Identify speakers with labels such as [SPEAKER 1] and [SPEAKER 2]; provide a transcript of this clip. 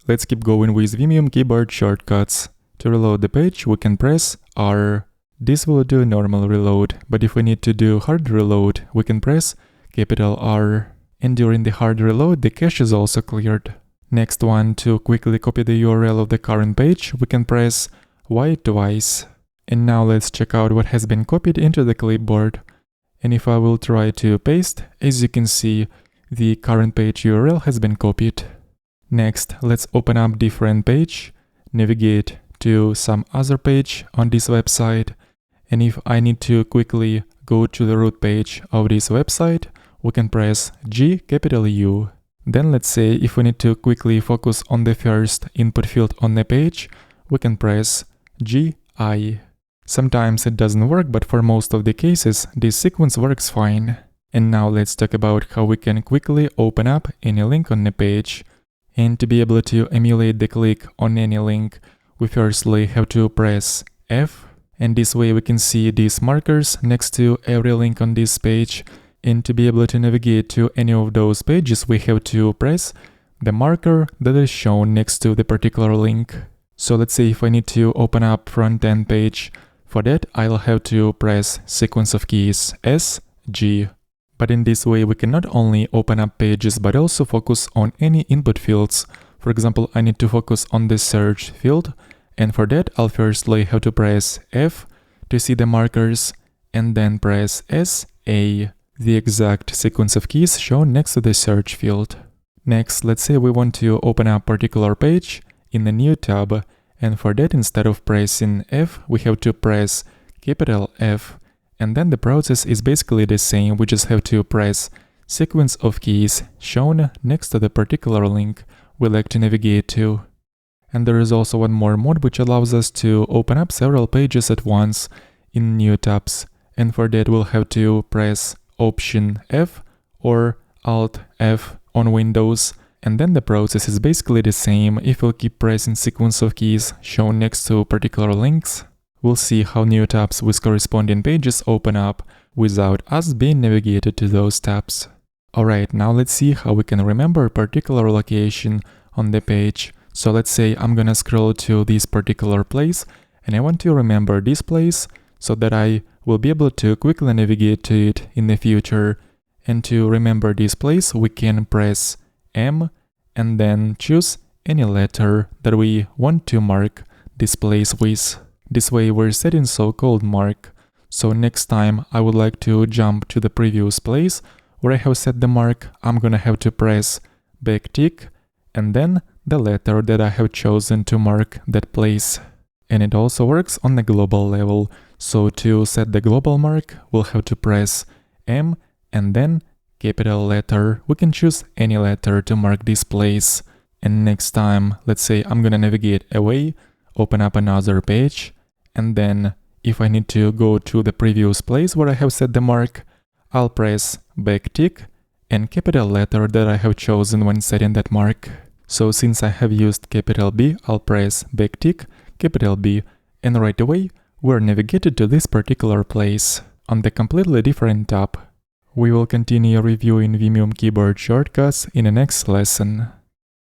[SPEAKER 1] Let's keep going with Vimium keyboard shortcuts. To reload the page, we can press R. This will do normal reload, but if we need to do hard reload, we can press capital R. And during the hard reload, the cache is also cleared. Next one, to quickly copy the URL of the current page, we can press Y twice. And now let's check out what has been copied into the clipboard. And if I will try to paste, as you can see, the current page URL has been copied. Next, let's open up different page, navigate to some other page on this website. And if I need to quickly go to the root page of this website, we can press G capital U. Then let's say if we need to quickly focus on the first input field on the page, we can press G I. Sometimes it doesn't work, but for most of the cases, this sequence works fine. And now let's talk about how we can quickly open up any link on the page. And to be able to emulate the click on any link, we firstly have to press F. And this way we can see these markers next to every link on this page. And to be able to navigate to any of those pages, we have to press the marker that is shown next to the particular link. So let's say if I need to open up front-end page, for that I'll have to press sequence of keys S, G. But in this way we can not only open up pages but also focus on any input fields. For example, I need to focus on the search field, and for that I'll firstly have to press F to see the markers, and then press S, A, the exact sequence of keys shown next to the search field. Next, let's say we want to open up a particular page in a new tab, and for that instead of pressing F, we have to press capital F, and then the process is basically the same. We just have to press sequence of keys shown next to the particular link we like to navigate to. And there is also one more mode which allows us to open up several pages at once in new tabs, and for that we'll have to press Option F or Alt F on Windows, and then the process is basically the same. If we'll keep pressing sequence of keys shown next to particular links, we'll see how new tabs with corresponding pages open up without us being navigated to those tabs. Alright, now let's see how we can remember a particular location on the page. So let's say I'm gonna scroll to this particular place, and I want to remember this place so that I will be able to quickly navigate to it in the future. And to remember this place, we can press M and then choose any letter that we want to mark this place with. This way we're setting so-called mark. So next time I would like to jump to the previous place where I have set the mark, I'm gonna have to press backtick and then the letter that I have chosen to mark that place. And it also works on the global level. So to set the global mark, we'll have to press M and then capital letter. We can choose any letter to mark this place. And next time, let's say I'm gonna navigate away, open up another page, and then if I need to go to the previous place where I have set the mark, I'll press backtick and capital letter that I have chosen when setting that mark. So since I have used capital B, I'll press backtick, capital B, and right away we're navigated to this particular place on the completely different tab. We will continue reviewing Vimium keyboard shortcuts in the next lesson.